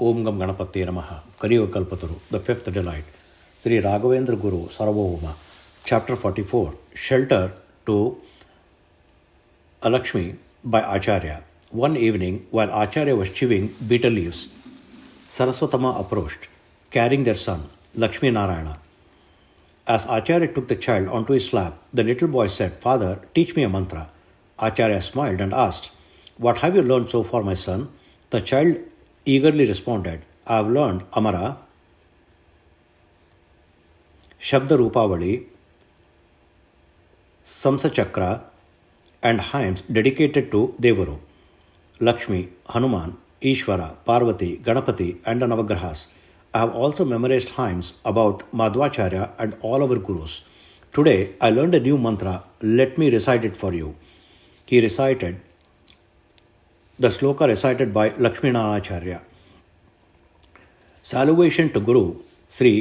Om Gam Ganapatye Namaha, Kaliyugada Kalpataru, the fifth delight, Shri Raghavendra Guru Sarvabhouma, Chapter 44, Shelter to Alakshmi by Acharya. One evening, while Acharya was chewing bitter leaves, Saraswatama approached, carrying their son, Lakshmi Narayana. As Acharya took the child onto his lap, the little boy said, "Father, teach me a mantra." Acharya smiled and asked, "What have you learned so far, my son?" The child eagerly responded, "I have learned Amara, Shabda Rupavali, Samsa Chakra, and hymns dedicated to Devaru, Lakshmi, Hanuman, Ishvara, Parvati, Ganapati, and the Navagrahas. I have also memorized hymns about Madhvacharya and all our gurus. Today I learned a new mantra. Let me recite it for you." He recited the sloka recited by Lakshmi Acharya. Salvation to Guru Shri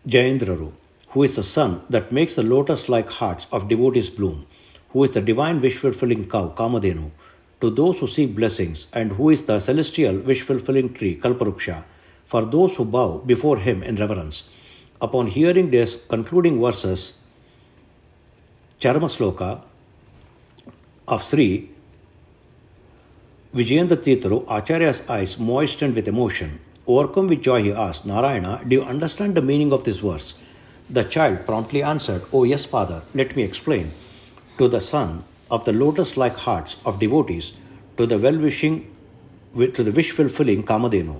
Jayendraru, who is the sun that makes the lotus-like hearts of devotees bloom, who is the divine wish-fulfilling cow Kamadhenu to those who seek blessings, and who is the celestial wish-fulfilling tree Kalparuksha for those who bow before him in reverence. Upon hearing this concluding verses, Charma Sloka of Shri Vijayendra Tirtharu, Acharya's eyes moistened with emotion. Overcome with joy, he asked, "Narayana, do you understand the meaning of this verse?" The child promptly answered, "Oh yes, father, let me explain. To the sun of the lotus-like hearts of devotees, to the wish-fulfilling Kamadhenu,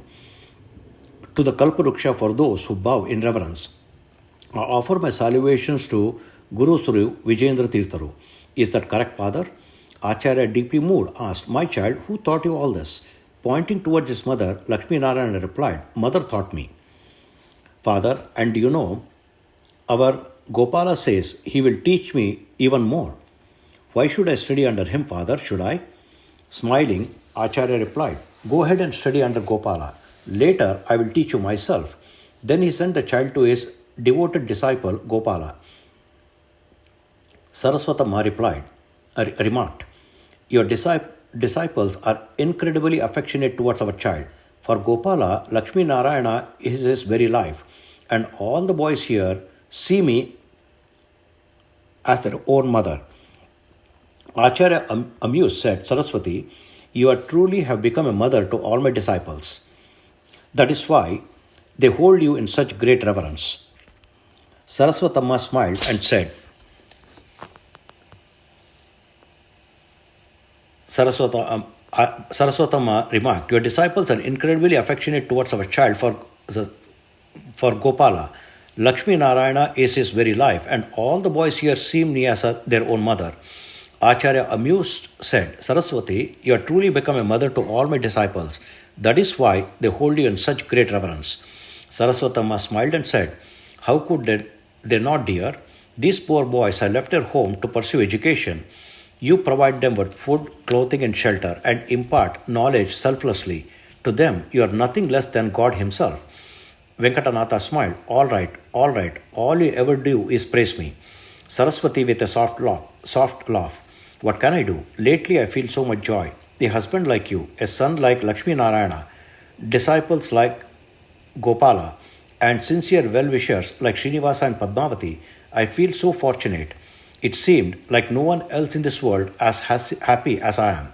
to the Kalparuksha for those who bow in reverence, I offer my salutations to Guru Sri Vijayendra Tirtharu. Is that correct, father?" Acharya, deeply moved, asked, "My child, who taught you all this?" Pointing towards his mother, Lakshmi Narayana replied, "Mother taught me." "Father, and you know, our Gopala says he will teach me even more. Why should I study under him, father? Should I?" Smiling, Acharya replied, "Go ahead and study under Gopala. Later, I will teach you myself." Then he sent the child to his devoted disciple Gopala. Saraswatama remarked, "Your disciples are incredibly affectionate towards our child. For Gopala, Lakshmi Narayana is his very life, and all the boys here see me as their own mother." Acharya, amused, said, "Saraswati, you are truly have become a mother to all my disciples. That is why they hold you in such great reverence." Saraswatama smiled and said, Saraswatama remarked, "Your disciples are incredibly affectionate towards our child. For Gopala, Lakshmi Narayana is his very life, and all the boys here see me as their own mother." Acharya, amused, said, "Saraswati, you are truly become a mother to all my disciples. That is why they hold you in such great reverence." Saraswatama smiled and said, "How could they not, dear? These poor boys have left their home to pursue education. You provide them with food, clothing, and shelter, and impart knowledge selflessly. To them, you are nothing less than God himself." Venkatanatha smiled. All right. All you ever do is praise me." Saraswati, with a soft laugh, "What can I do? Lately I feel so much joy. A husband like you, a son like Lakshmi Narayana, disciples like Gopala, and sincere well-wishers like Srinivasa and Padmavati. I feel so fortunate. It seemed like no one else in this world as happy as I am."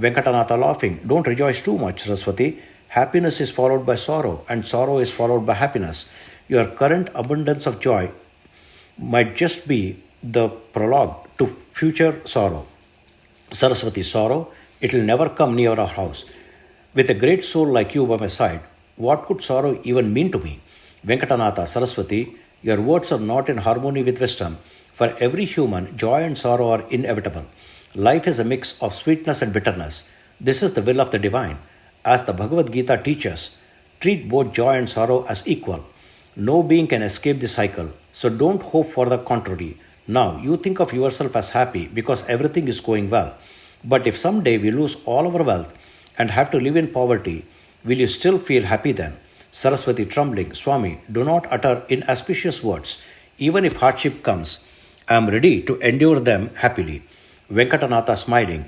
Venkatanatha, laughing, "Don't rejoice too much, Saraswati. Happiness is followed by sorrow, and sorrow is followed by happiness. Your current abundance of joy might just be the prologue to future sorrow. Saraswati, sorrow, it will never come near our house. With a great soul like you by my side, what could sorrow even mean to me?" Venkatanatha, "Saraswati, your words are not in harmony with wisdom. For every human, joy and sorrow are inevitable. Life is a mix of sweetness and bitterness. This is the will of the divine. As the Bhagavad Gita teaches, treat both joy and sorrow as equal. No being can escape this cycle, so don't hope for the contrary. Now, you think of yourself as happy because everything is going well. But if someday we lose all our wealth and have to live in poverty, will you still feel happy then?" Saraswati, trembling, "Swami, do not utter inauspicious words. Even if hardship comes, I am ready to endure them happily." Venkatanatha, smiling,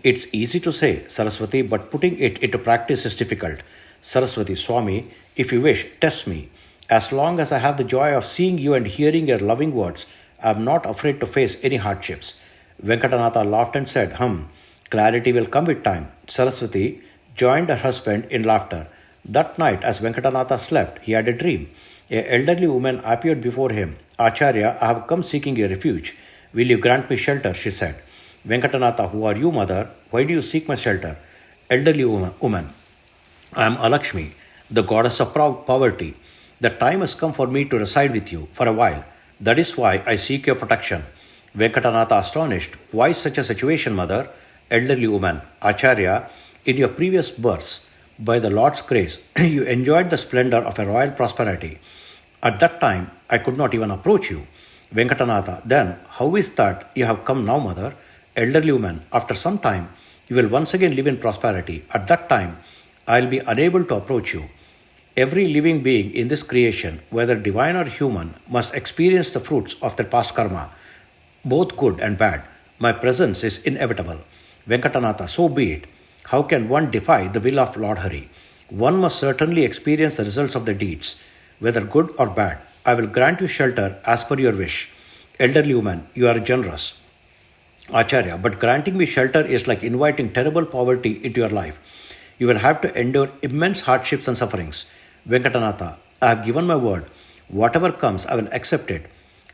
It's easy to say, Saraswati, but putting it into practice is difficult. Saraswati, Swami, if you wish, test me. As long as I have the joy of seeing you and hearing your loving words, I am not afraid to face any hardships. Venkatanatha laughed and said, clarity will come with time. Saraswati joined her husband in laughter. That night, as Venkatanatha slept, he had a dream. A elderly woman appeared before him. Acharya, I have come seeking a refuge. Will you grant me shelter? She said. Venkatanatha, who are you, mother? Why do you seek my shelter? Elderly woman, I am Alakshmi, the goddess of poverty. The time has come for me to reside with you for a while. That is why I seek your protection. Venkatanatha astonished. Why such a situation, mother? Elderly woman, Acharya, in your previous births, by the Lord's grace, you enjoyed the splendor of a royal prosperity. At that time, I could not even approach you. Venkatanatha, then, how is that you have come now, mother? Elderly woman, after some time, you will once again live in prosperity. At that time, I will be unable to approach you. Every living being in this creation, whether divine or human, must experience the fruits of their past karma, both good and bad. My presence is inevitable. Venkatanatha, so be it. How can one defy the will of Lord Hari? One must certainly experience the results of their deeds, whether good or bad. I will grant you shelter as per your wish. Elderly woman, you are generous. Acharya, but granting me shelter is like inviting terrible poverty into your life. You will have to endure immense hardships and sufferings. Venkatanatha, I have given my word. Whatever comes, I will accept it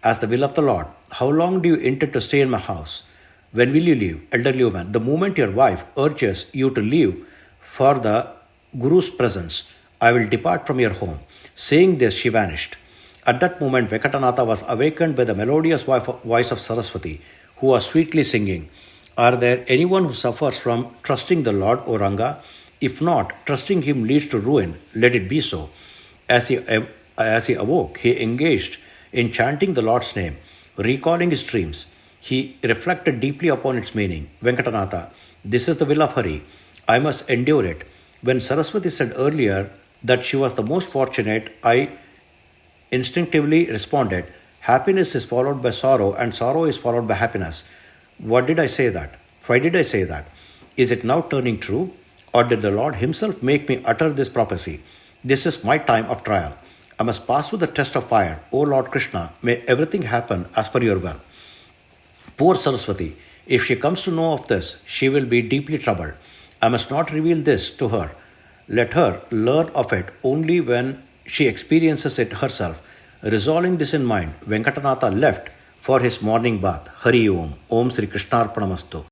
as the will of the Lord. How long do you intend to stay in my house? When will you leave? Elderly woman, the moment your wife urges you to leave for the Guru's presence, I will depart from your home. Saying this, she vanished. At that moment, Venkatanatha was awakened by the melodious voice of Saraswati, who was sweetly singing. Are there anyone who suffers from trusting the Lord, O Ranga? If not, trusting him leads to ruin. Let it be so. As he awoke, he engaged in chanting the Lord's name, recalling his dreams. He reflected deeply upon its meaning. Venkatanatha, this is the will of Hari. I must endure it. When Saraswati said earlier that she was the most fortunate, I instinctively responded, happiness is followed by sorrow and sorrow is followed by happiness. What did I say that? Why did I say that? Is it now turning true? Or did the Lord himself make me utter this prophecy? This is my time of trial. I must pass through the test of fire. O Lord Krishna, may everything happen as per your will. Poor Saraswati, if she comes to know of this, she will be deeply troubled. I must not reveal this to her. Let her learn of it only when she experiences it herself. Resolving this in mind, Venkatanatha left for his morning bath. Hari Om. Om Sri Krishnarpanamastu.